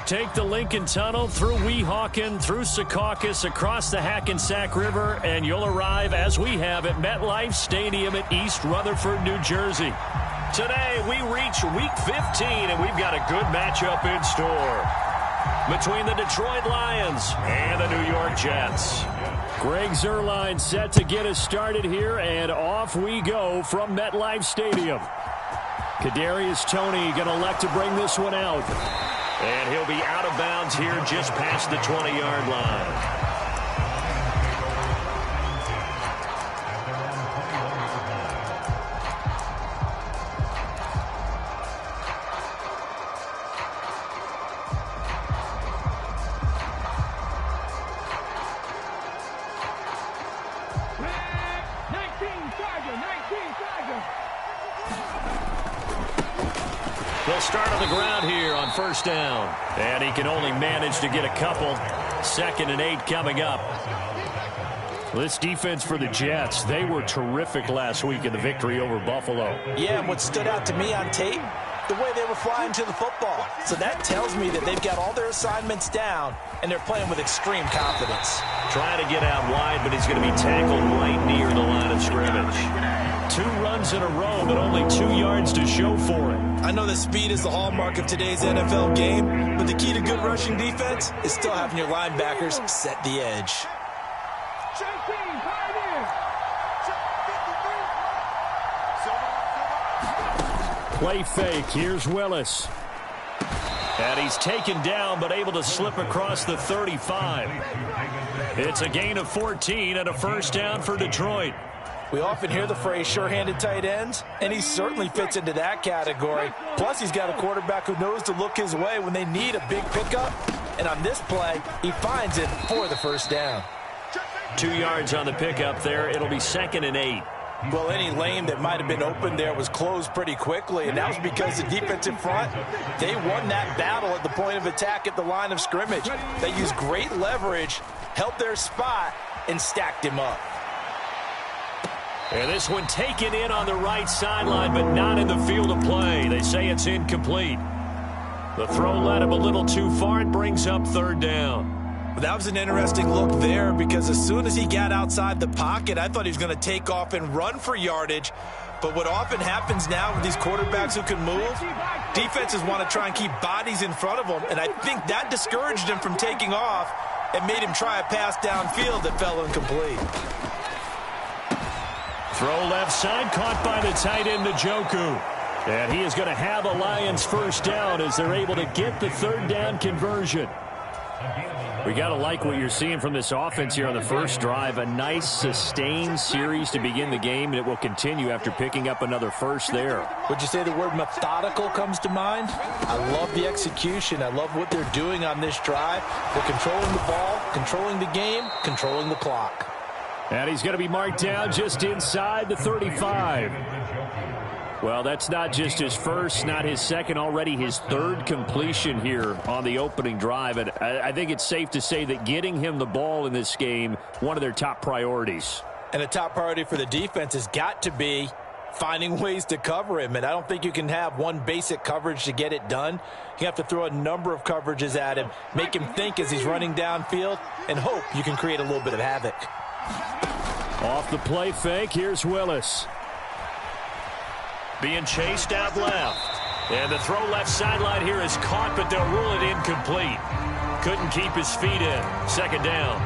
Take the Lincoln Tunnel through Weehawken, through Secaucus, across the Hackensack River, and you'll arrive, as we have, at MetLife Stadium at East Rutherford, New Jersey. Today, we reach Week 15, and we've got a good matchup in store between the Detroit Lions and the New York Jets. Greg Zuerlein set to get us started here, and off we go from MetLife Stadium. Kadarius Toney going to elect to bring this one out. And he'll be out of bounds here just past the 20-yard line. They'll start on the ground here on first down. And he can only manage to get a couple. 2nd and 8 coming up. This defense for the Jets, they were terrific last week in the victory over Buffalo. Yeah, and what stood out to me on tape, the way they were flying to the football. So that tells me that they've got all their assignments down, and they're playing with extreme confidence. Trying to get out wide, but he's going to be tackled right near the line of scrimmage. 2 runs in a row, but only 2 yards to show for it. I know that speed is the hallmark of today's NFL game, but the key to good rushing defense is still having your linebackers set the edge. Play fake. Here's Willis. And he's taken down, but able to slip across the 35. It's a gain of 14 and a first down for Detroit. We often hear the phrase sure-handed tight ends, and he certainly fits into that category. Plus, he's got a quarterback who knows to look his way when they need a big pickup. And on this play, he finds it for the first down. 2 yards on the pickup there. It'll be 2nd and 8. Well, any lane that might have been open there was closed pretty quickly, and that was because the defensive front, they won that battle at the point of attack at the line of scrimmage. They used great leverage, held their spot, and stacked him up. And this one taken in on the right sideline, but not in the field of play. They say it's incomplete. The throw led him a little too far. It brings up 3rd down. Well, that was an interesting look there, because as soon as he got outside the pocket, I thought he was going to take off and run for yardage. But what often happens now with these quarterbacks who can move, defenses want to try and keep bodies in front of them, and I think that discouraged him from taking off and made him try a pass downfield that fell incomplete. Throw left side, caught by the tight end, Njoku. And he is going to have a Lions first down as they're able to get the 3rd down conversion. We got to like what you're seeing from this offense here on the first drive. A nice, sustained series to begin the game, and it will continue after picking up another first there. Would you say the word methodical comes to mind? I love the execution. I love what they're doing on this drive. They're controlling the ball, controlling the game, controlling the clock. And he's going to be marked down just inside the 35. Well, that's not just his first, not his second, already his 3rd completion here on the opening drive. And I think it's safe to say that getting him the ball in this game, one of their top priorities. And a top priority for the defense has got to be finding ways to cover him. And I don't think you can have one basic coverage to get it done. You have to throw a number of coverages at him, make him think as he's running downfield, and hope you can create a little bit of havoc. Off the play fake, here's Willis. Being chased out left. And the throw left sideline here is caught, but they'll rule it incomplete. Couldn't keep his feet in. 2nd down.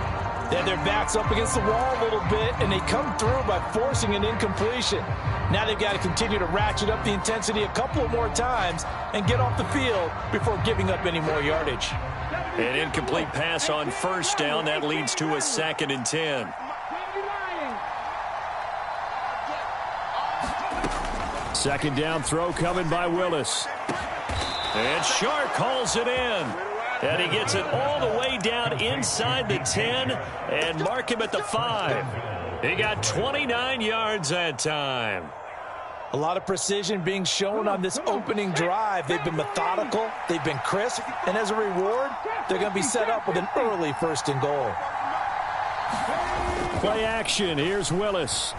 Then their back's up against the wall a little bit, and they come through by forcing an incompletion. Now they've got to continue to ratchet up the intensity a couple of more times and get off the field before giving up any more yardage. An incomplete pass on first down. That leads to a 2nd and 10. Second down throw coming by Willis. And Shark calls it in. And he gets it all the way down inside the 10 and mark him at the 5. He got 29 yards that time. A lot of precision being shown on this opening drive. They've been methodical, they've been crisp, and as a reward, they're going to be set up with an early 1st and goal. Play action. Here's Willis.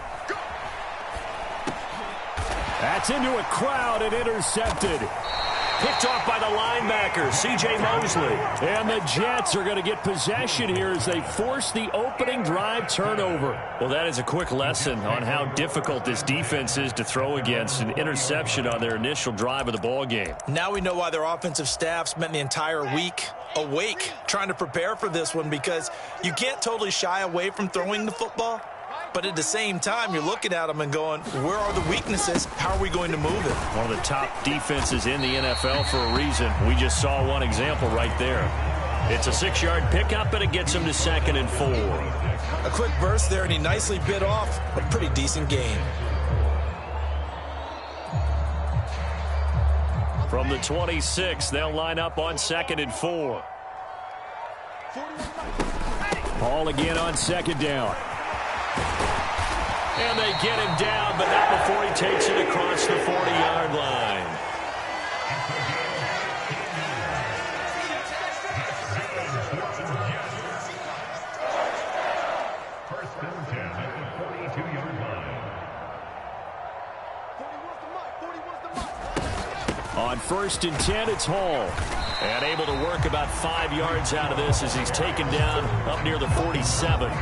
That's into a crowd and intercepted. Picked off by the linebacker, C.J. Mosley. And the Jets are going to get possession here as they force the opening drive turnover. Well, that is a quick lesson on how difficult this defense is to throw against. An interception on their initial drive of the ball game. Now we know why their offensive staff spent the entire week awake trying to prepare for this one, because you can't totally shy away from throwing the football. But at the same time, you're looking at them and going, where are the weaknesses? How are we going to move it? One of the top defenses in the NFL for a reason. We just saw one example right there. It's a 6-yard pickup, and it gets him to 2nd and 4. A quick burst there, and he nicely bit off a pretty decent gain. From the 26, they'll line up on 2nd and 4. Ball again on 2nd down. And they get him down, but not before he takes it across the 40-yard line. First and 10 at the 42-yard line. On 1st and 10, it's Hall. And able to work about 5 yards out of this as he's taken down up near the 47.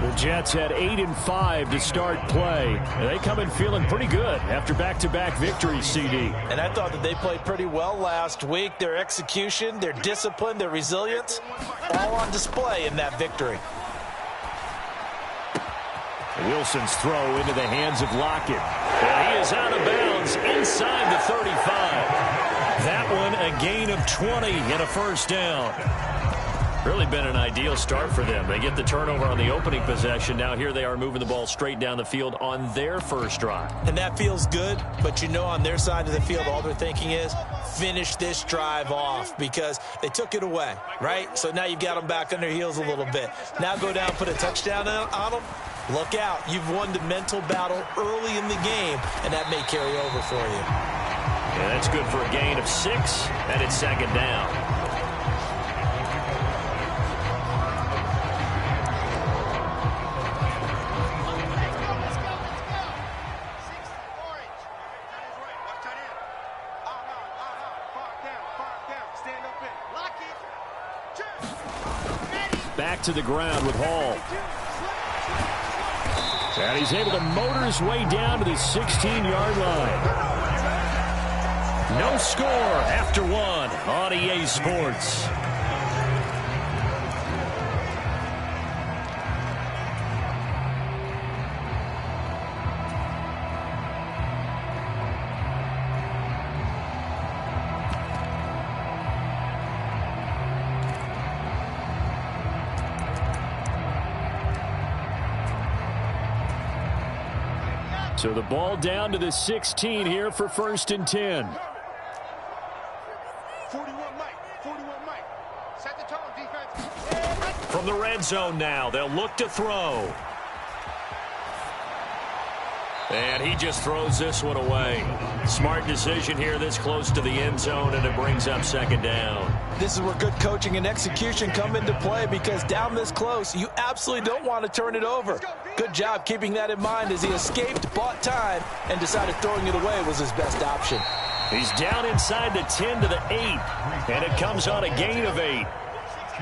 The Jets had 8 and 5 to start play. And they come in feeling pretty good after back-to-back victories, CD. And I thought that they played pretty well last week. Their execution, their discipline, their resilience, all on display in that victory. Wilson's throw into the hands of Lockett. And he is out of bounds inside the 35. That one a gain of 20 and a first down. Really been an ideal start for them. They get the turnover on the opening possession. Now here they are moving the ball straight down the field on their first drive. And that feels good, but you know on their side of the field all they're thinking is finish this drive off because they took it away, right? So now you've got them back on their heels a little bit. Now go down, put a touchdown on them. Look out. You've won the mental battle early in the game, and that may carry over for you. Yeah, that's good for a gain of 6, and it's 2nd down. Back to the ground with Hall. And he's able to motor his way down to the 16-yard line. No score after 1 on EA Sports. So the ball down to the 16 here for 1st and 10. 41 Mike. Set the tone, defense. From the red zone now, they'll look to throw. And he just throws this one away. Smart decision here this close to the end zone, and it brings up 2nd down. This is where good coaching and execution come into play because down this close, you absolutely don't want to turn it over. Good job keeping that in mind as he escaped, bought time, and decided throwing it away was his best option. He's down inside the 10 to the 8, and it comes on a gain of 8.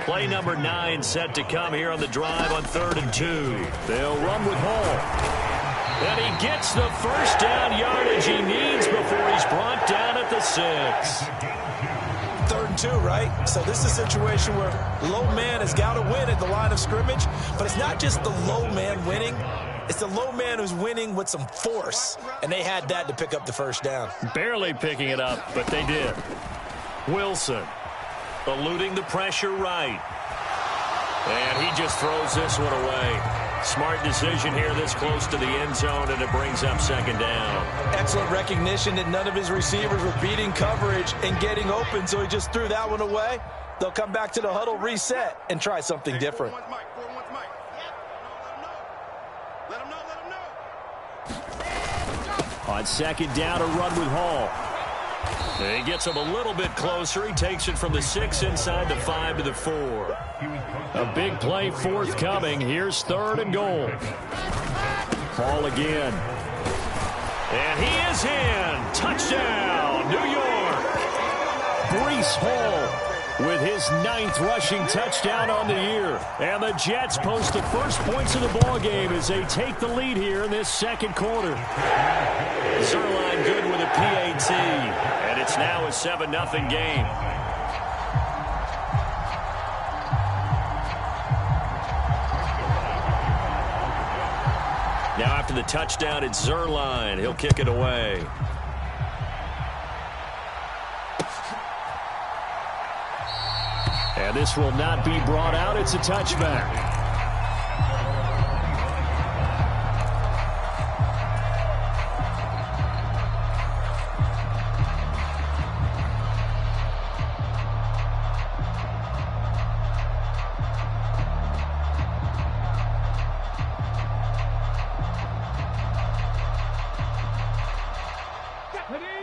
Play number 9 set to come here on the drive on 3rd and 2. They'll run with Hall. And he gets the first down yardage he needs before he's brought down at the 6. 3rd and 2, right? So this is a situation where low man has got to win at the line of scrimmage, but it's not just the low man winning. It's the low man who's winning with some force, and they had that to pick up the first down. Barely picking it up, but they did. Wilson eluding the pressure right. And he just throws this one away. Smart decision here this close to the end zone, and it brings up 2nd down. Excellent recognition that none of his receivers were beating coverage and getting open, so he just threw that one away. They'll come back to the huddle, reset, and try something different. On 2nd down, a run with Hall. And he gets him a little bit closer. He takes it from the 6 inside the 5 to the 4. A big play forthcoming. Here's 3rd and goal. Hall again. And he is in. Touchdown, New York. Breece Hall with his 9th rushing touchdown on the year. And the Jets post the first points of the ball game as they take the lead here in this second quarter. Zuerlein good with a PAT, and it's now a 7-0 game. Now after the touchdown, it's Zuerlein. He'll kick it away. And this will not be brought out. It's a touchback.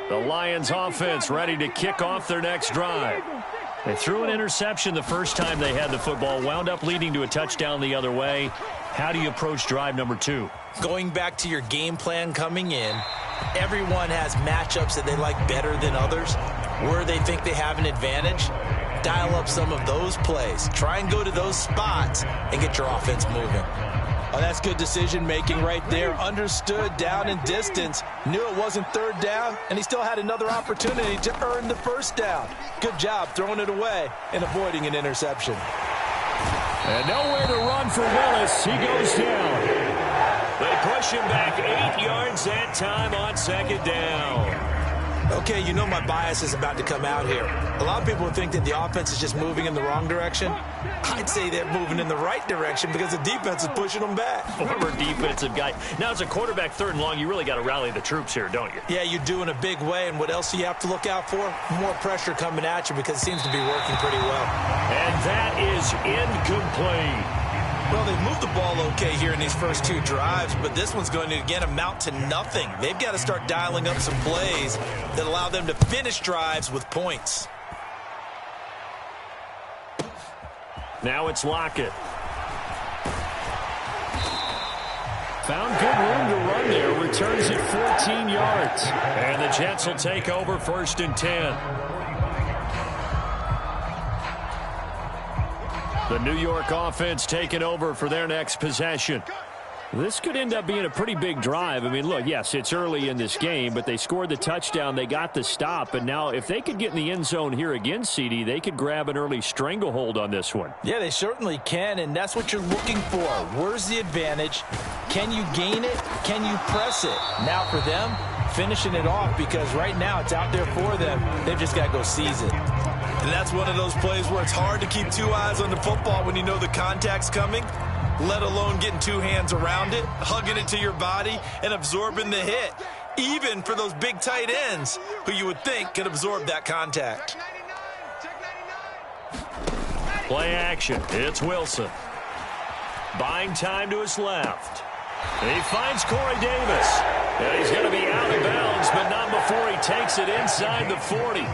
The Lions offense ready to kick off their next drive. They threw an interception the first time they had the football, wound up leading to a touchdown the other way. How do you approach drive number 2? Going back to your game plan coming in, everyone has matchups that they like better than others, where they think they have an advantage. Dial up some of those plays. Try and go to those spots and get your offense moving. Oh, that's good decision-making right there. Understood down and distance. Knew it wasn't third down, and he still had another opportunity to earn the first down. Good job throwing it away and avoiding an interception. And nowhere to run for Willis. He goes down. They push him back 8 yards that time on second down. Okay, you know my bias is about to come out here. A lot of people think that the offense is just moving in the wrong direction. I'd say they're moving in the right direction because the defense is pushing them back. Former defensive guy. Now, as a quarterback 3rd and long, you really got to rally the troops here, don't you? Yeah, you do in a big way. And what else do you have to look out for? More pressure coming at you because it seems to be working pretty well. And that is incomplete. Well, they've moved the ball okay here in these first 2 drives, but this one's going to, again, amount to nothing. They've got to start dialing up some plays that allow them to finish drives with points. Now it's Lockett. Found good room to run there. Returns it 14 yards. And the Jets will take over 1st and 10. The New York offense taking over for their next possession. This could end up being a pretty big drive. I mean, look, yes, it's early in this game, but they scored the touchdown. They got the stop. And now if they could get in the end zone here again, CD, they could grab an early stranglehold on this one. Yeah, they certainly can, and that's what you're looking for. Where's the advantage? Can you gain it? Can you press it? Now for them, finishing it off because right now it's out there for them. They've just got to go seize it. And that's one of those plays where it's hard to keep 2 eyes on the football when you know the contact's coming, let alone getting 2 hands around it, hugging it to your body, and absorbing the hit, even for those big tight ends who you would think could absorb that contact. Play action. It's Wilson. Buying time to his left. He finds Corey Davis. And he's going to be out of bounds, but not before he takes it inside the 40.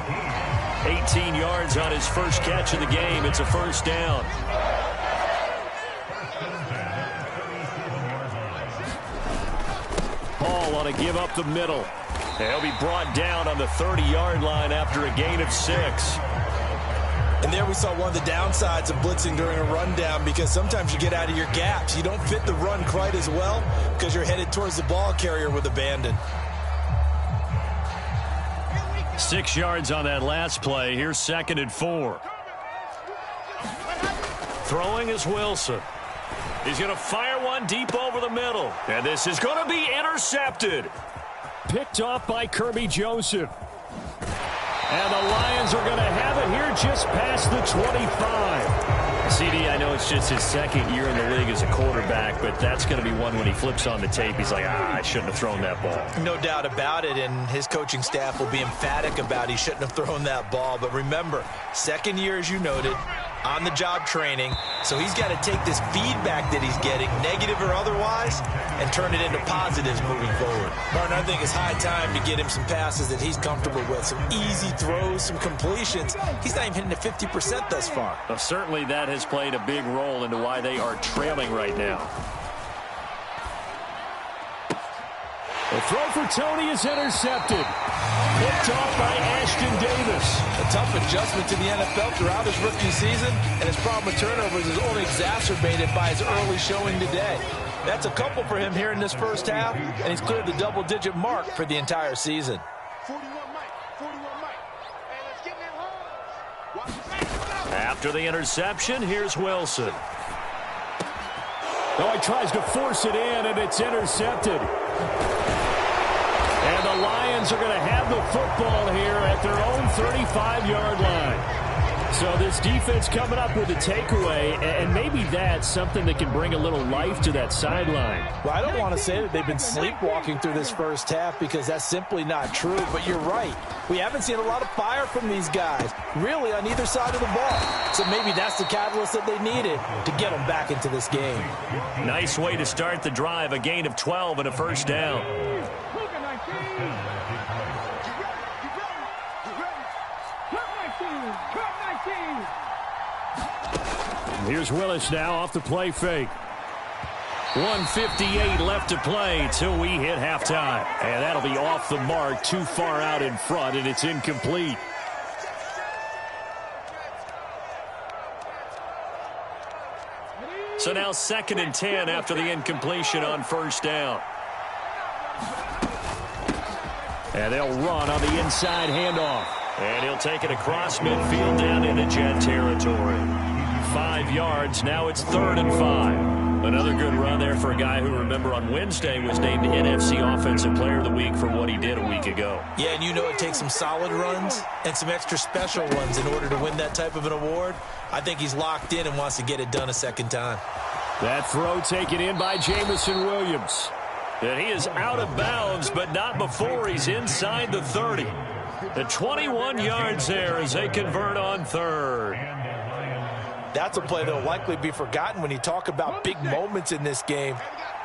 18 yards on his first catch of the game. It's a first down. Hall on a give up the middle. He'll be brought down on the 30-yard line after a gain of 6. And there we saw one of the downsides of blitzing during a rundown because sometimes you get out of your gaps. You don't fit the run quite as well because you're headed towards the ball carrier with abandon. 6 yards on that last play. Here's 2nd and 4. Throwing is Wilson. He's going to fire one deep over the middle. And this is going to be intercepted. Picked off by Kirby Joseph. And the Lions are going to have it here just past the 25. CD, I know it's just his 2nd year in the league as a quarterback, but that's going to be one when he flips on the tape. He's like, I shouldn't have thrown that ball. No doubt about it, and his coaching staff will be emphatic about he shouldn't have thrown that ball. But remember, 2nd year, as you noted, on-the-job training, so he's got to take this feedback that he's getting, negative or otherwise, and turn it into positives moving forward. Martin, I think it's high time to get him some passes that he's comfortable with, some easy throws, some completions. He's not even hitting the 50% thus far. Well, certainly that has played a big role into why they are trailing right now. The throw for Tony is intercepted. Picked off by Ashton Davis. A tough adjustment to the NFL throughout his rookie season, and his problem with turnovers is only exacerbated by his early showing today. That's a couple for him here in this first half, and he's cleared the double-digit mark for the entire season. 41 Mike. 41 Mike. Hey, let's get in that hole. Watch the back. After the interception, here's Wilson. Oh, he tries to force it in, and it's intercepted. And the Lions are going to have the football here at their own 35-yard line. So this defense coming up with a takeaway, and maybe that's something that can bring a little life to that sideline. Well, I don't want to say that they've been sleepwalking through this first half because that's simply not true, but you're right. We haven't seen a lot of fire from these guys, really, on either side of the ball. So maybe that's the catalyst that they needed to get them back into this game. Nice way to start the drive, a gain of 12 and a first down. Here's Willis now off the play fake. 1:58 left to play till we hit halftime. And that'll be off the mark, too far out in front, and it's incomplete. So now 2nd and 10 after the incompletion on first down. And they'll run on the inside handoff. And he'll take it across midfield down into Jet territory. 5 yards. Now it's 3rd and 5. Another good run there for a guy who, remember, on Wednesday was named NFC Offensive Player of the Week for what he did a week ago. Yeah, and you know it takes some solid runs and some extra special ones in order to win that type of an award. I think he's locked in and wants to get it done a second time. That throw taken in by Jamison Williams. And he is out of bounds, but not before he's inside the 30. The 21 yards there as they convert on 3rd. That's a play that will likely be forgotten when you talk about big moments in this game.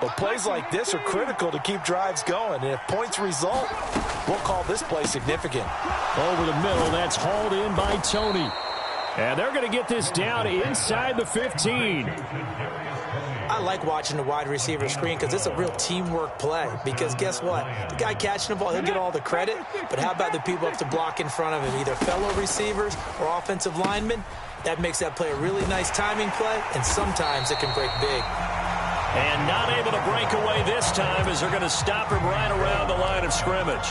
But plays like this are critical to keep drives going. And if points result, we'll call this play significant. Over the middle, that's hauled in by Tony. And they're going to get this down inside the 15. I like watching the wide receiver screen because it's a real teamwork play. Because guess what? The guy catching the ball, he'll get all the credit. But how about the people up to block in front of him, either fellow receivers or offensive linemen? That makes that play a really nice timing play, and sometimes it can break big. And not able to break away this time as they're going to stop him right around the line of scrimmage.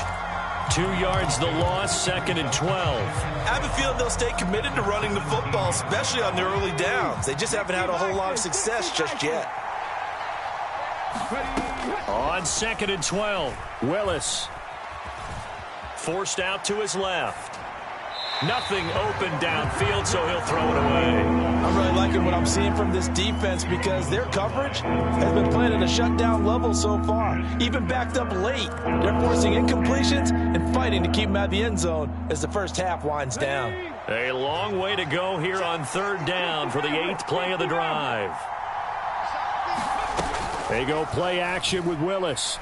2 yards the loss, 2nd and 12. I have a feeling they'll stay committed to running the football, especially on their early downs. They just haven't had a whole lot of success just yet. On 2nd and 12, Willis. Forced out to his left. Nothing open downfield, so he'll throw it away. I'm really liking what I'm seeing from this defense because their coverage has been playing at a shutdown level so far. Even backed up late, they're forcing incompletions and fighting to keep them out of the end zone as the first half winds down. A long way to go here on 3rd down for the 8th play of the drive. They go play action with Willis.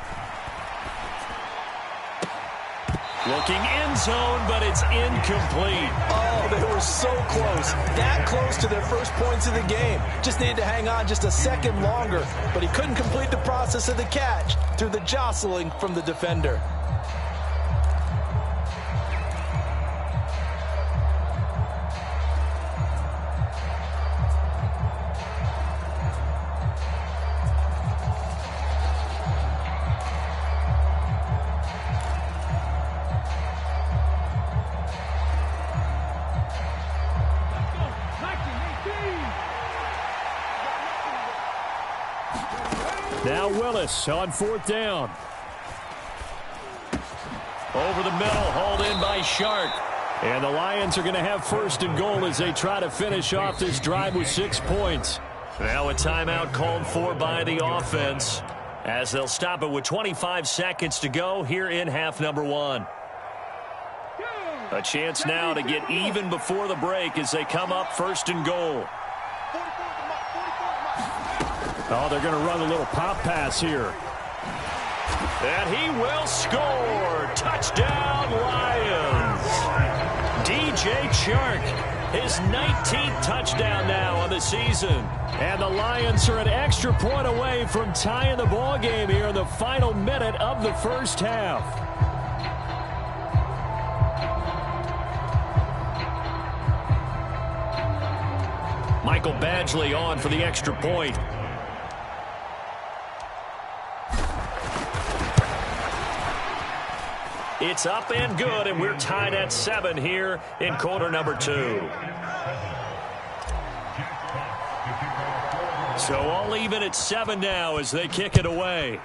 Looking end zone, but it's incomplete. Oh, they were so close. That close to their first points of the game. Just needed to hang on just a second longer. But he couldn't complete the process of the catch through the jostling from the defender. Now Willis on 4th down. Over the middle, hauled in by Shark. And the Lions are going to have 1st and goal as they try to finish off this drive with 6 points. Now a timeout called for by the offense as they'll stop it with 25 seconds to go here in half number 1. A chance now to get even before the break as they come up 1st and goal. Oh, they're going to run a little pop pass here. And he will score. Touchdown, Lions. DJ A.J. Chark, his 19th touchdown now on the season. And the Lions are an extra point away from tying the ball game here in the final minute of the first half. Michael Badgley on for the extra point. It's up and good, and we're tied at 7 here in quarter number 2. So all even at 7 now as they kick it away.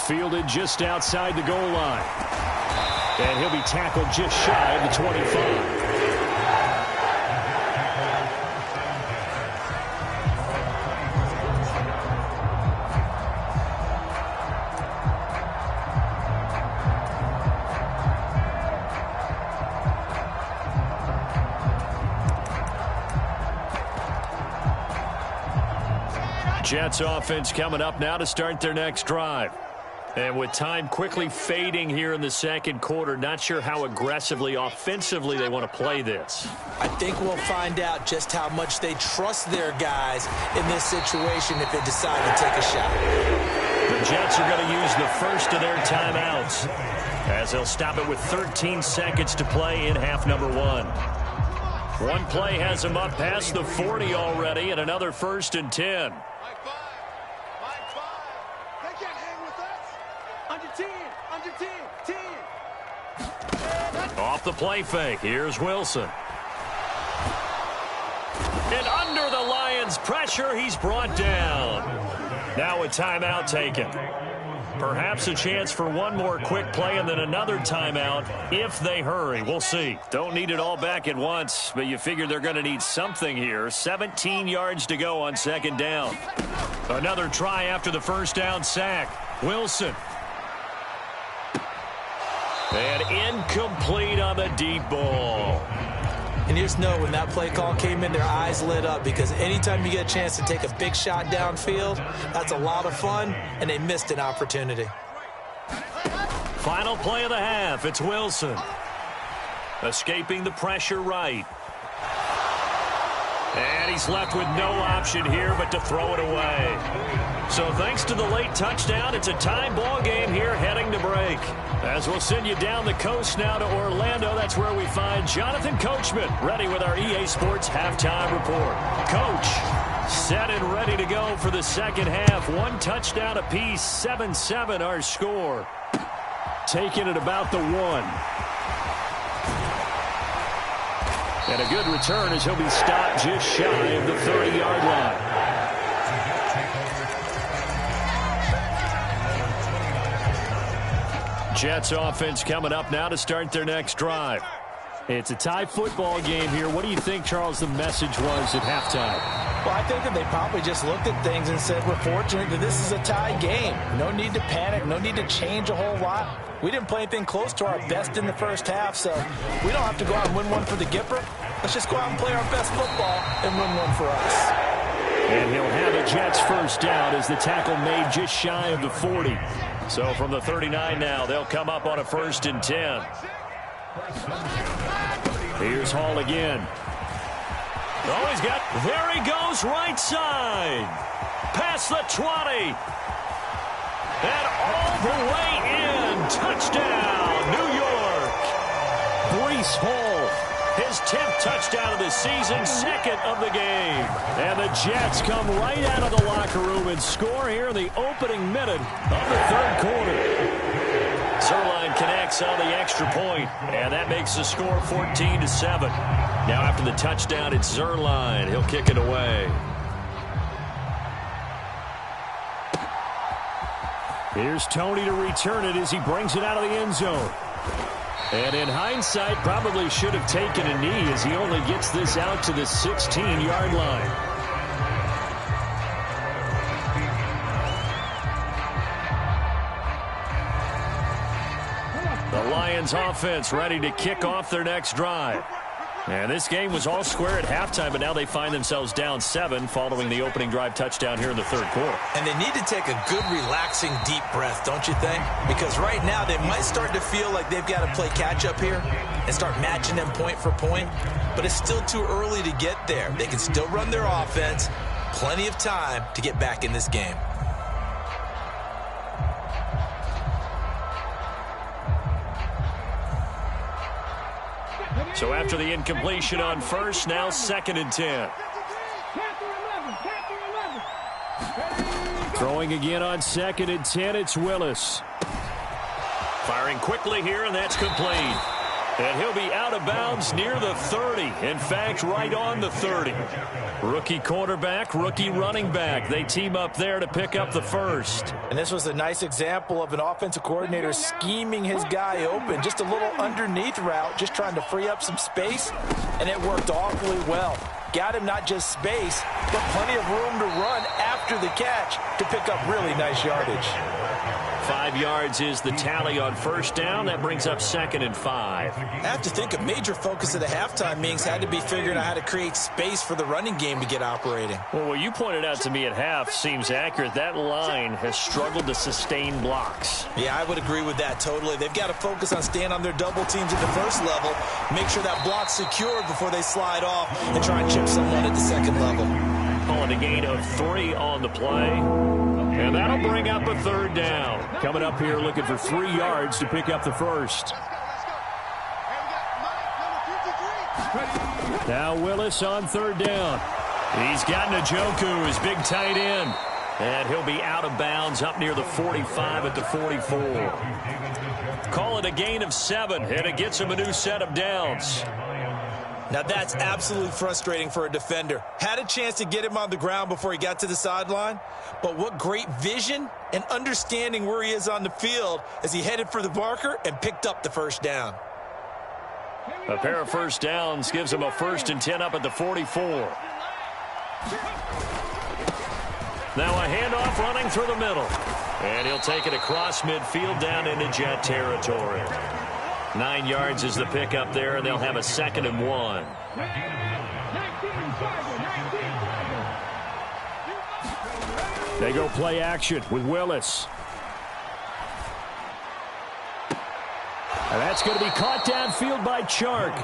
Fielded just outside the goal line. And he'll be tackled just shy of the 25. Jets offense coming up now to start their next drive. And with time quickly fading here in the second quarter, not sure how aggressively, offensively they want to play this. I think we'll find out just how much they trust their guys in this situation if they decide to take a shot. The Jets are going to use the first of their timeouts as they'll stop it with 13 seconds to play in half number 1. One play has them up past the 40 already, and another 1st and 10. Off the play fake, here's Wilson. And under the Lions' pressure, he's brought down. Now a timeout taken. Perhaps a chance for one more quick play and then another timeout if they hurry. We'll see. Don't need it all back at once, but you figure they're going to need something here. 17 yards to go on 2nd down. Another try after the 1st down sack. Wilson. And incomplete on the deep ball. And you just know when that play call came in, their eyes lit up because anytime you get a chance to take a big shot downfield, that's a lot of fun, and they missed an opportunity. Final play of the half, it's Wilson. Escaping the pressure right. And he's left with no option here but to throw it away. So thanks to the late touchdown, it's a tie ball game here heading to break. As we'll send you down the coast now to Orlando, that's where we find Jonathan Coachman ready with our EA Sports Halftime Report. Coach, set and ready to go for the second half. One touchdown apiece, 7-7 our score. Taking it about the 1. And a good return as he'll be stopped just shy of the 30-yard line. Jets offense coming up now to start their next drive. It's a tie football game here. What do you think, Charles, the message was at halftime? Well, I think that they probably just looked at things and said, we're fortunate that this is a tie game. No need to panic. No need to change a whole lot. We didn't play anything close to our best in the first half, so we don't have to go out and win one for the Gipper. Let's just go out and play our best football and win one for us. And he'll have a Jets 1st down as the tackle made just shy of the 40. So from the 39 now, they'll come up on a 1st and 10. Here's Hall again. Oh, he's got, there he goes, right side. Past the 20. And all the way in. Touchdown, New York. Breece Hall, his 10th touchdown of the season, 2nd of the game. And the Jets come right out of the locker room and score here in the opening minute of the 3rd quarter. Zerline connects on the extra point, and that makes the score 14-7. Now after the touchdown, it's Zerline. He'll kick it away. Here's Tony to return it as he brings it out of the end zone. And in hindsight, probably should have taken a knee as he only gets this out to the 16-yard line. The Lions offense ready to kick off their next drive. And this game was all square at halftime, but now they find themselves down 7 following the opening drive touchdown here in the third quarter. And they need to take a good, relaxing, deep breath, don't you think? Because right now they might start to feel like they've got to play catch-up here and start matching them point for point. But it's still too early to get there. They can still run their offense. Plenty of time to get back in this game. So after the incompletion on first, now 2nd and 10. Throwing again on 2nd and 10, it's Willis. Firing quickly here, and that's complete. And he'll be out of bounds near the 30. In fact, right on the 30. Rookie quarterback, rookie running back. They team up there to pick up the first. And this was a nice example of an offensive coordinator scheming his guy open. Just a little underneath route, just trying to free up some space, and it worked awfully well. Got him not just space, but plenty of room to run after the catch to pick up really nice yardage. 5 yards is the tally on first down. That brings up 2nd and 5. I have to think a major focus of the halftime meetings had to be figuring out how to create space for the running game to get operating. Well, what you pointed out to me at half seems accurate. That line has struggled to sustain blocks. Yeah, I would agree with that totally. They've got to focus on staying on their double teams at the first level, make sure that block's secured before they slide off and try and chip someone at the second level. Calling a gain of 3 on the play. And that'll bring up a 3rd down. Coming up here looking for 3 yards to pick up the first. Now Willis on 3rd down. He's got Njoku, his big tight end. And he'll be out of bounds up near the 45 at the 44. Call it a gain of 7, and it gets him a new set of downs. Now that's absolutely frustrating for a defender. Had a chance to get him on the ground before he got to the sideline, but what great vision and understanding where he is on the field as he headed for the marker and picked up the first down. A pair of first downs gives him a 1st and 10 up at the 44. Now a handoff running through the middle. And he'll take it across midfield down into Jet territory. 9 yards is the pickup there, and they'll have a 2nd and 1. They go play action with Willis. And that's going to be caught downfield by Chark.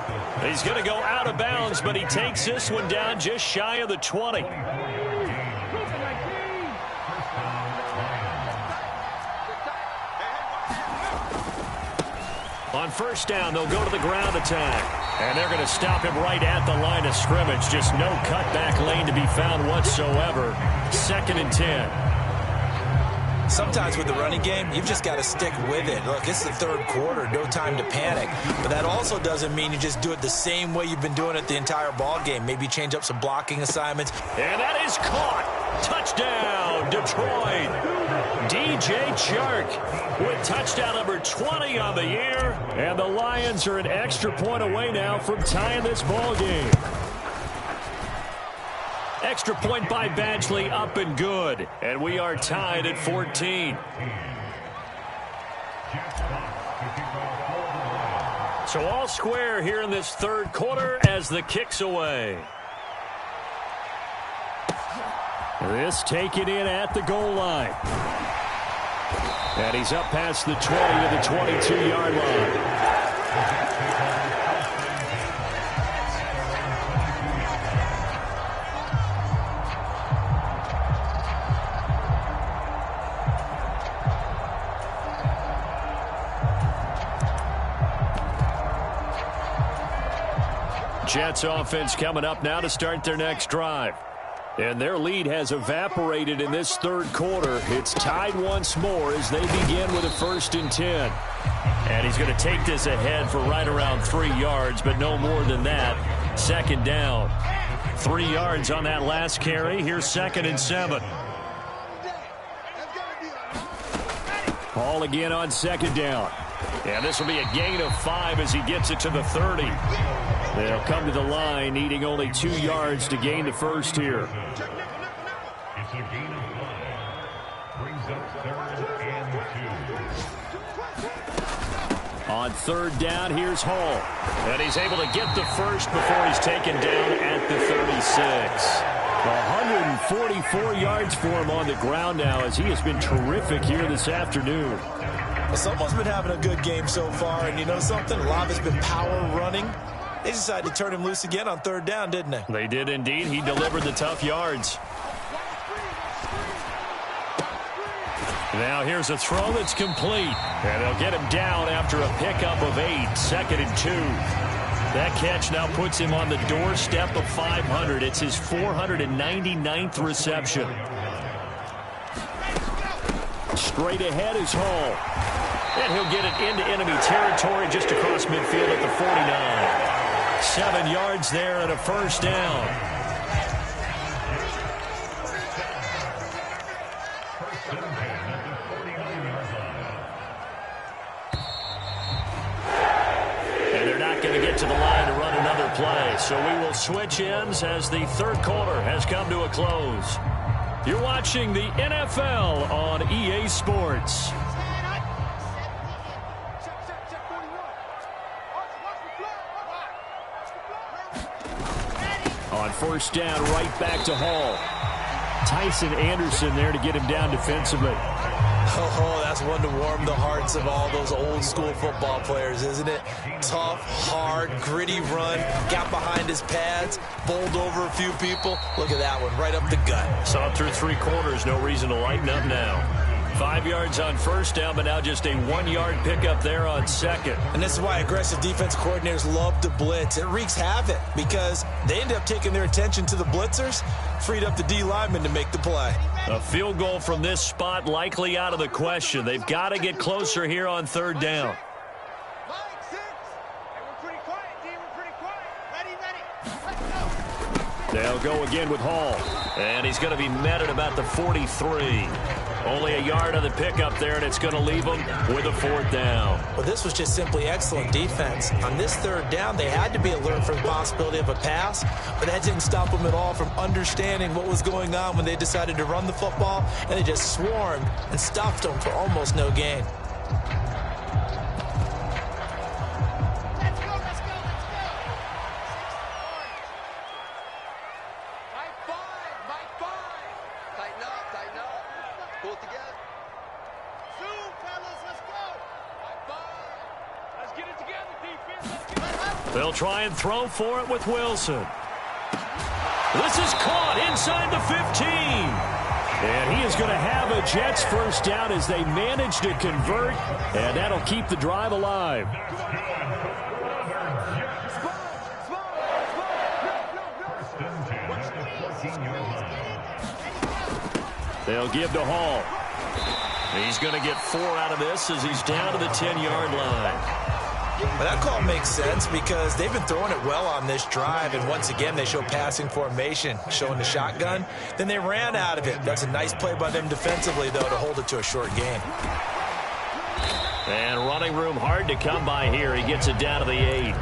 He's going to go out of bounds, but he takes this one down just shy of the 20. On first down, they'll go to the ground attack. And they're going to stop him right at the line of scrimmage. Just no cutback lane to be found whatsoever. 2nd and 10. Sometimes with the running game, you've just got to stick with it. Look, it's the 3rd quarter, no time to panic. But that also doesn't mean you just do it the same way you've been doing it the entire ball game. Maybe change up some blocking assignments. And that is caught. Touchdown, Detroit. DJ Chark with touchdown number 20 on the year. And the Lions are an extra point away now from tying this ball game. Extra point by Badgley, up and good. And we are tied at 14. So all square here in this 3rd quarter as the kick's away. This taken in at the goal line. And he's up past the 20 to the 22-yard line. Jets offense coming up now to start their next drive. And their lead has evaporated in this 3rd quarter. It's tied once more as they begin with a 1st and 10. And he's going to take this ahead for right around 3 yards, but no more than that. 2nd down. 3 yards on that last carry. Here's 2nd and 7. Ball again on 2nd down. And this will be a gain of 5 as he gets it to the 30. They'll come to the line, needing only 2 yards to gain the first here. It's a gain of 5. Brings up 3rd and 2. On third down, here's Hall. And he's able to get the first before he's taken down at the 36. 144 yards for him on the ground now as he has been terrific here this afternoon. Well, someone's been having a good game so far, and you know something? A lot of it's been power running. They decided to turn him loose again on third down, didn't they? They did indeed. He delivered the tough yards. Now here's a throw that's complete. And they'll get him down after a pickup of 8, 2nd and 2. That catch now puts him on the doorstep of 500. It's his 499th reception. Straight ahead is Hall. And he'll get it into enemy territory just across midfield at the 49. 7 yards there and a first down. To the line to run another play. So we will switch ends as the third quarter has come to a close. You're watching the NFL on EA Sports. On first down, right back to Hall. Tyson Anderson there to get him down defensively. Oh, that's one to warm the hearts of all those old-school football players, isn't it? Tough, hard, gritty run, got behind his pads, bowled over a few people. Look at that one, right up the gut. Saw it through 3 quarters, no reason to lighten up now. 5 yards on first down, but now just a 1-yard pickup there on second. And this is why aggressive defense coordinators love to blitz. It wreaks havoc because they end up taking their attention to the blitzers, freed up the D lineman to make the play. A field goal from this spot likely out of the question. They've got to get closer here on third down. They'll go again with Hall. And he's going to be met at about the 43. Only a yard on the pickup there, and it's going to leave him with a 4th down. Well, this was just simply excellent defense. On this third down, they had to be alert for the possibility of a pass, but that didn't stop them at all from understanding what was going on when they decided to run the football, and they just swarmed and stuffed them for almost no gain. They'll try and throw for it with Wilson. This is caught inside the 15. And he is going to have a Jets first down as they manage to convert, and that'll keep the drive alive. They'll give to Hall. He's going to get 4 out of this as he's down to the 10-yard line. But that call makes sense because they've been throwing it well on this drive, and once again they show passing formation, showing the shotgun. Then they ran out of it. That's a nice play by them defensively, though, to hold it to a short gain. And running room hard to come by here. He gets it down to the 8.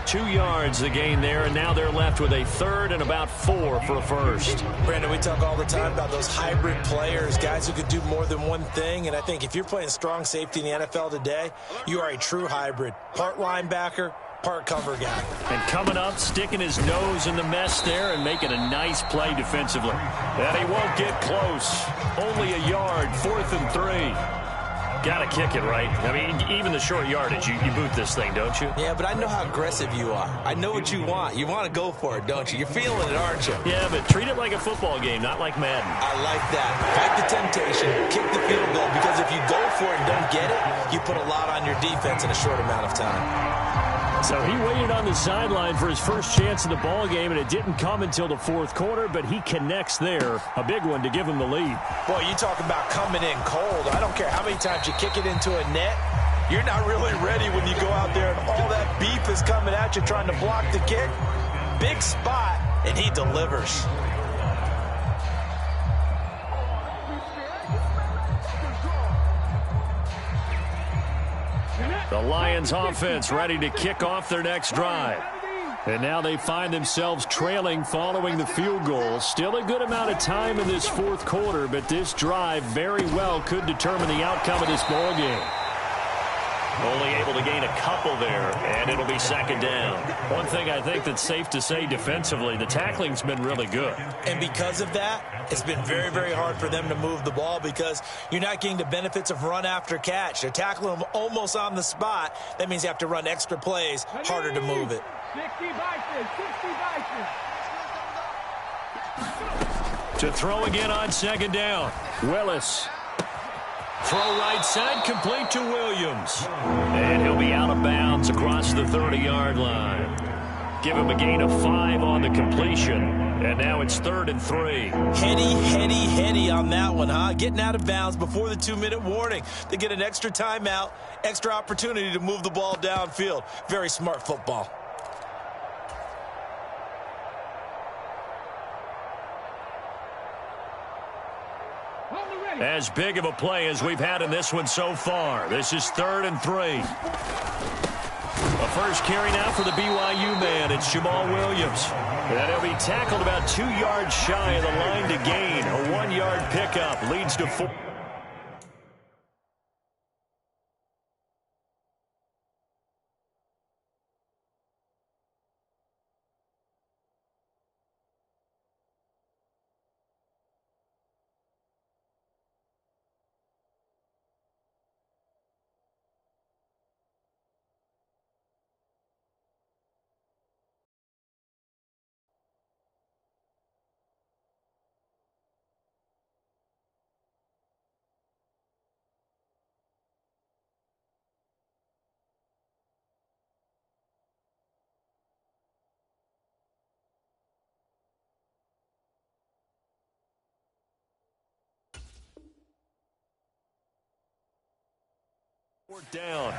2 yards the gain there, and now they're left with a 3rd and about 4 for a first. Brandon, we talk all the time about those hybrid players, guys who could do more than one thing, and I think if you're playing strong safety in the NFL today, you are a true hybrid. Part linebacker, part cover guy. And coming up, sticking his nose in the mess there and making a nice play defensively. And he won't get close. Only a yard, 4th and 3. Got to kick it, right? I mean, even the short yardage, you boot this thing, don't you? Yeah, but I know how aggressive you are. I know what you want. You want to go for it, don't you? You're feeling it, aren't you? Yeah, but treat it like a football game, not like Madden. I like that. Fight the temptation. Kick the field goal, because if you go for it and don't get it, you put a lot on your defense in a short amount of time. So he waited on the sideline for his first chance in the ball game, and it didn't come until the 4th quarter, but he connects there. A big one to give him the lead. Boy, you talk about coming in cold. I don't care how many times you kick it into a net. You're not really ready when you go out there and all that beef is coming at you trying to block the kick. Big spot, and he delivers. The Lions offense ready to kick off their next drive. And now they find themselves trailing following the field goal. Still a good amount of time in this 4th quarter, but this drive very well could determine the outcome of this ball game. Only able to gain a couple there, and it'll be second down. One thing I think that's safe to say defensively, the tackling's been really good. And because of that, it's been very, very hard for them to move the ball because you're not getting the benefits of run after catch. They're tackling them almost on the spot. That means you have to run extra plays, harder to move it. 60 To throw again on second down. Willis. Throw right side, complete to Williams. And he'll be out of bounds across the 30-yard line. Give him a gain of 5 on the completion. And now it's 3rd and 3. Heady on that one, huh? Getting out of bounds before the 2-minute warning. They get an extra timeout, extra opportunity to move the ball downfield. Very smart football. As big of a play as we've had in this one so far. This is 3rd and 3. A first carry now for the BYU man. It's Jamal Williams. And he'll be tackled about 2 yards shy of the line to gain. A 1-yard pickup leads to 4. Down.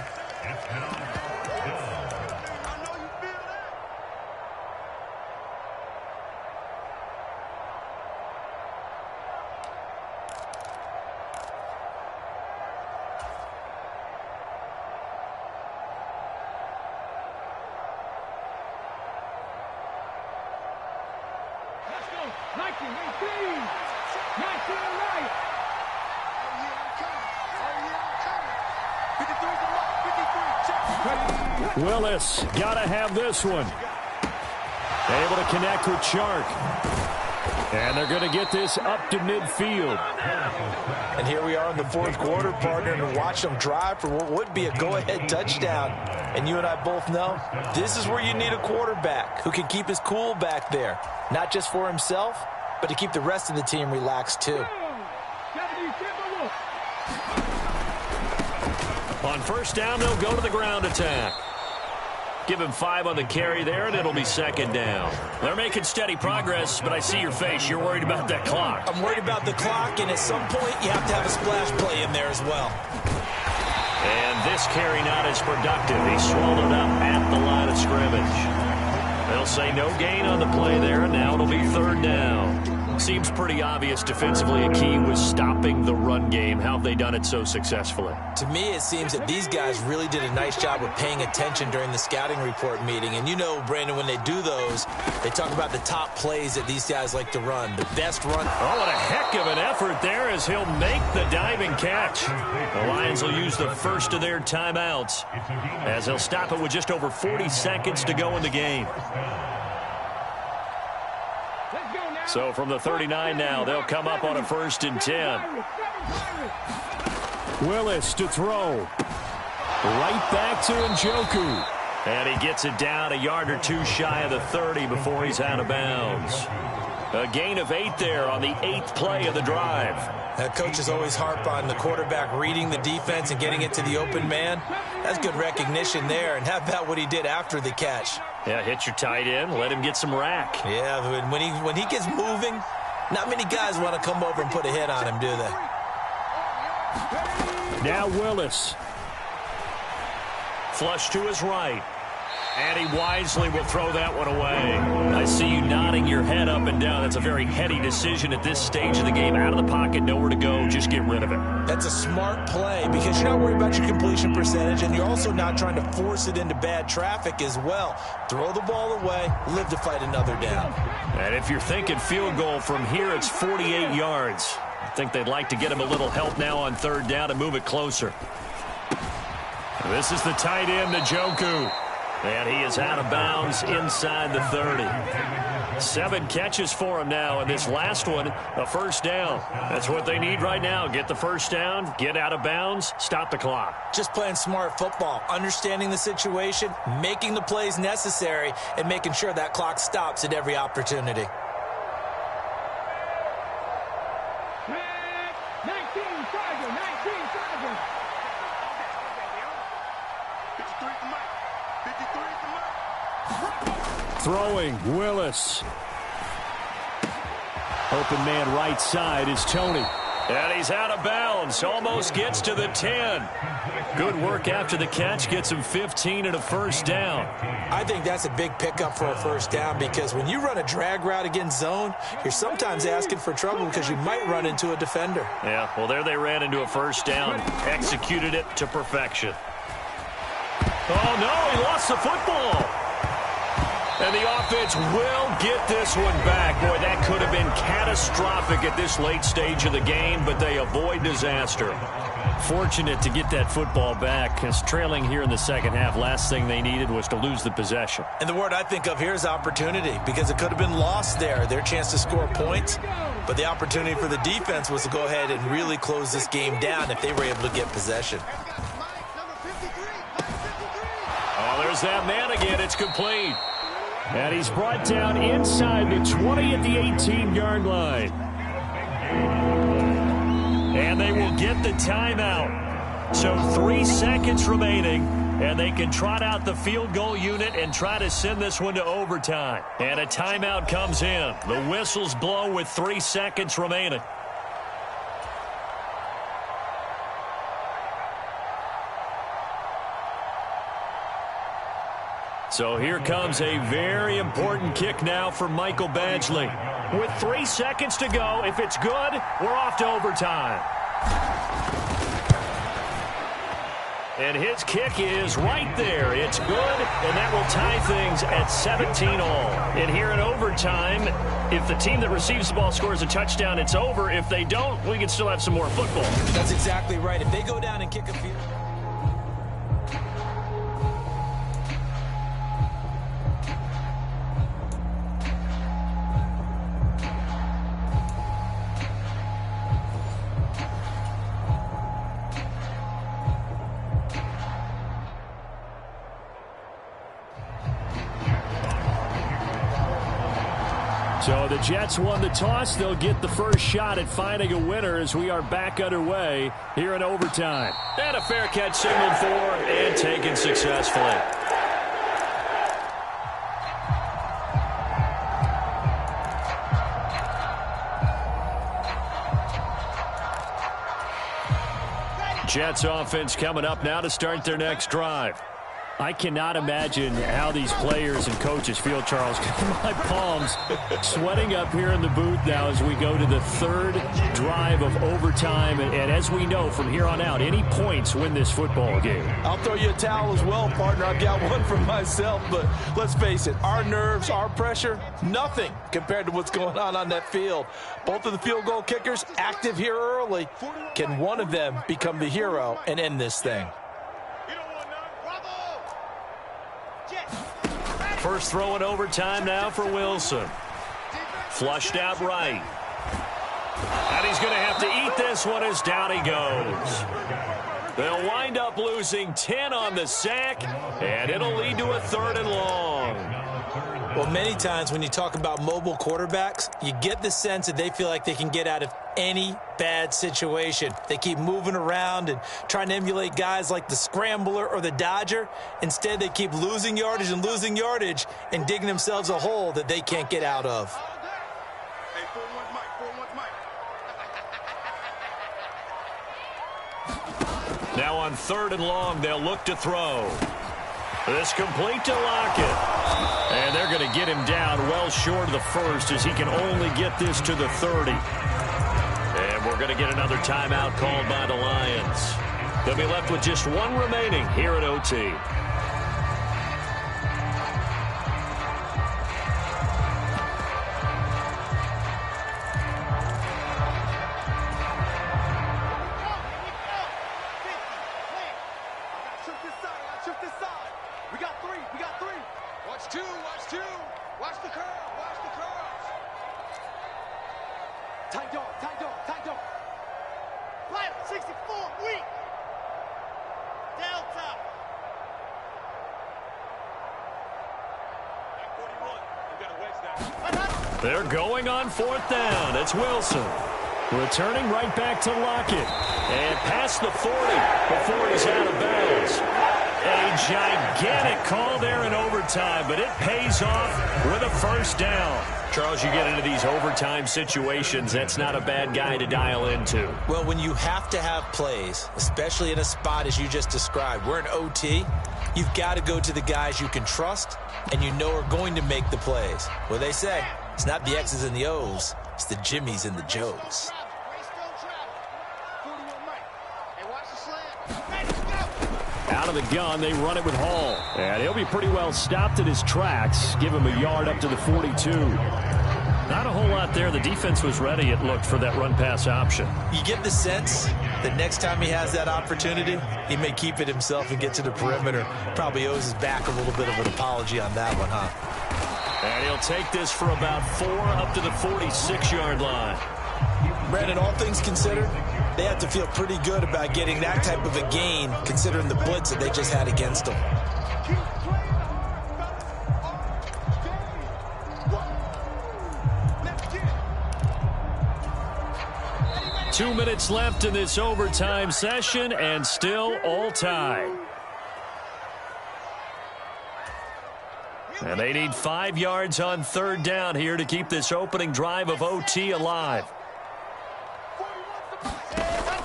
Let's go. 19 right. Willis, got to have this one. Able to connect with Chark. And they're going to get this up to midfield. And here we are in the 4th quarter, partner, and watch them drive for what would be a go-ahead touchdown. And you and I both know this is where you need a quarterback who can keep his cool back there. Not just for himself, but to keep the rest of the team relaxed too. On first down, they'll go to the ground attack. Give him 5 on the carry there, and it'll be second down. They're making steady progress, but I see your face. You're worried about that clock. I'm worried about the clock, and at some point, you have to have a splash play in there as well. And this carry not as productive. He swallowed up at the line of scrimmage. They'll say no gain on the play there, and now it'll be 3rd down. Seems pretty obvious defensively a key was stopping the run game. How have they done it so successfully? To me, it seems that these guys really did a nice job of paying attention during the scouting report meeting. And you know, Brandon, when they do those, they talk about the top plays that these guys like to run. The best run. Oh, what a heck of an effort there as he'll make the diving catch. The Lions will use the first of their timeouts as they'll stop it with just over 40 seconds to go in the game. So from the 39 now, they'll come up on a 1st and 10. Willis to throw. Right back to Njoku. And he gets it down a yard or 2 shy of the 30 before he's out of bounds. A gain of 8 there on the 8th play of the drive. Coaches always harp on the quarterback reading the defense and getting it to the open man. That's good recognition there. And how about what he did after the catch? Yeah, hit your tight end, let him get some rack. Yeah, when he gets moving, not many guys want to come over and put a hit on him, do they? Now Willis. Flush to his right. And he wisely will throw that one away. I see you nodding your head up and down. That's a very heady decision at this stage of the game. Out of the pocket, nowhere to go. Just get rid of it. That's a smart play because you're not worried about your completion percentage, and you're also not trying to force it into bad traffic as well. Throw the ball away, live to fight another down. And if you're thinking field goal from here, it's 48 yards. I think they'd like to get him a little help now on 3rd down and move it closer. This is the tight end, Njoku. And he is out of bounds inside the 30. 7 catches for him now, and this last one, a first down. That's what they need right now. Get the first down, get out of bounds, stop the clock. Just playing smart football, understanding the situation, making the plays necessary, and making sure that clock stops at every opportunity. 53 for Mike. 53 for Mike. Throwing, Willis. Open man right side is Tony. And he's out of bounds. Almost gets to the 10. Good work after the catch. Gets him 15 and a first down. I think that's a big pickup for a first down because when you run a drag route against zone, you're sometimes asking for trouble because you might run into a defender. Yeah, well, there they ran into a first down. Executed it to perfection. Oh, no, he lost the football. And the offense will get this one back. Boy, that could have been catastrophic at this late stage of the game, but they avoid disaster. Fortunate to get that football back, because trailing here in the second half, last thing they needed was to lose the possession. And the word I think of here is opportunity, because it could have been lost there, their chance to score points. But the opportunity for the defense was to go ahead and really close this game down if they were able to get possession. Oh, there's that man again. It's complete. And he's brought down inside the 20 at the 18-yard line. And they will get the timeout. So 3 seconds remaining, and they can trot out the field goal unit and try to send this one to overtime. And a timeout comes in. The whistles blow with 3 seconds remaining. So here comes a very important kick now for Michael Badgley. With 3 seconds to go, if it's good, we're off to overtime. And his kick is right there. It's good, and that will tie things at 17 all. And here in overtime, if the team that receives the ball scores a touchdown, it's over. If they don't, we can still have some more football. That's exactly right. If they go down and kick a field... So the Jets won the toss. They'll get the first shot at finding a winner as we are back underway here in overtime. And a fair catch signaled for and taken successfully. Jets offense coming up now to start their next drive. I cannot imagine how these players and coaches feel, Charles. My palms sweating up here in the booth now as we go to the third drive of overtime. And as we know from here on out, any points win this football game. I'll throw you a towel as well, partner. I've got one for myself, but let's face it, our nerves, our pressure, nothing compared to what's going on that field. Both of the field goal kickers active here early. Can one of them become the hero and end this thing? First throw in overtime now for Wilson. Flushed out right. And he's going to have to eat this one as down he goes. They'll wind up losing 10 on the sack, and it'll lead to a 3rd and long. Well, many times when you talk about mobile quarterbacks, you get the sense that they feel like they can get out of any bad situation. They keep moving around and trying to emulate guys like the Scrambler or the Dodger. Instead, they keep losing yardage and digging themselves a hole that they can't get out of. Hey, 4-1 Mike, 4-1 Mike. Now on 3rd and long, they'll look to throw. This complete to Lockett. And they're going to get him down well short of the first as he can only get this to the 30. And we're going to get another timeout called by the Lions. They'll be left with just 1 remaining here at OT. Watch two. Watch the curve. Watch the curves. Tight dog. Tight dog. Tight dog. Flat 64. Weak. Delta. At 41. You got to wedge that. They're going on 4th down. It's Wilson. Returning right back to Lockett. And past the 40 before he's out of bounds. A gigantic call there in overtime, but it pays off with a first down. Charles, you get into these overtime situations, that's not a bad guy to dial into. Well, when you have to have plays, especially in a spot as you just described, we're in OT, you've got to go to the guys you can trust and you know are going to make the plays. Well, they say it's not the X's and the O's, it's the Jimmys and the Joes. Out of the gun, they run it with Hall. And he'll be pretty well stopped in his tracks. Give him a yard up to the 42. Not a whole lot there. The defense was ready, it looked, for that run-pass option. You get the sense that next time he has that opportunity, he may keep it himself and get to the perimeter. Probably owes his back a little bit of an apology on that one, huh? And he'll take this for about 4 up to the 46-yard line. Brandon, all things considered, they have to feel pretty good about getting that type of a gain, considering the blitz that they just had against them. Two minutes left in this overtime session, and still all tied. And they need 5 yards on 3rd down here to keep this opening drive of OT alive.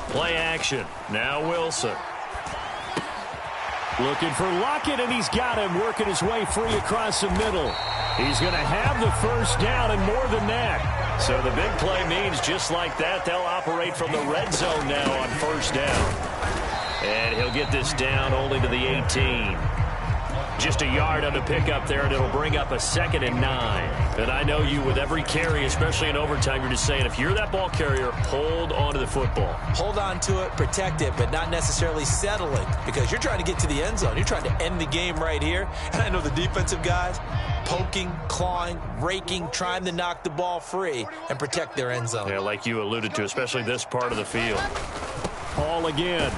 Play action. Now Wilson. Looking for Lockett, and he's got him working his way free across the middle. He's going to have the first down and more than that. So the big play means just like that, they'll operate from the red zone now on 1st down. And he'll get this down only to the 18. Just a yard on the pickup there, and it'll bring up a 2nd and 9. And I know you, with every carry, especially in overtime, you're just saying, if you're that ball carrier, hold on to the football. Hold on to it, protect it, but not necessarily settling, because you're trying to get to the end zone. You're trying to end the game right here. And I know the defensive guys poking, clawing, raking, trying to knock the ball free and protect their end zone. Yeah, like you alluded to, especially this part of the field. Ball again.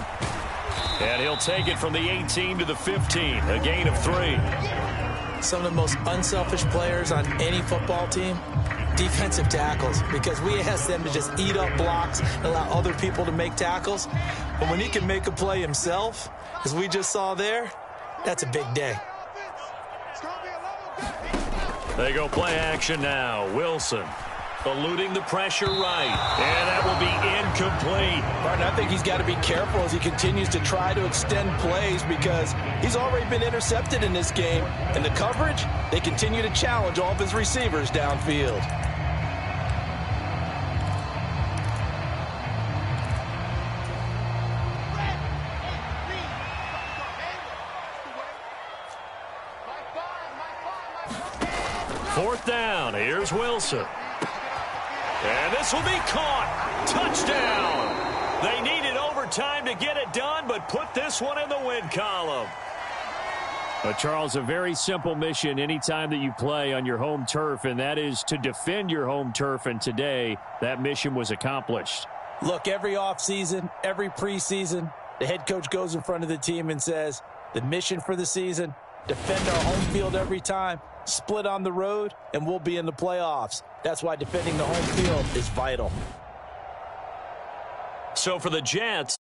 And he'll take it from the 18 to the 15, a gain of 3. Some of the most unselfish players on any football team, defensive tackles, because we ask them to just eat up blocks and allow other people to make tackles. But when he can make a play himself, as we just saw there, that's a big day. They go play action now. Wilson eluding the pressure right. And that will be incomplete. Martin, I think he's got to be careful as he continues to try to extend plays because he's already been intercepted in this game. And the coverage, they continue to challenge all of his receivers downfield. Fourth down. Here's Wilson. And this will be caught. Touchdown. They needed overtime to get it done, but put this one in the win column. But, Charles, a very simple mission anytime that you play on your home turf, and that is to defend your home turf. And today, that mission was accomplished. Look, every offseason, every preseason, the head coach goes in front of the team and says, the mission for the season, defend our home field every time, split on the road, and we'll be in the playoffs. That's why defending the home field is vital. So for the Jets,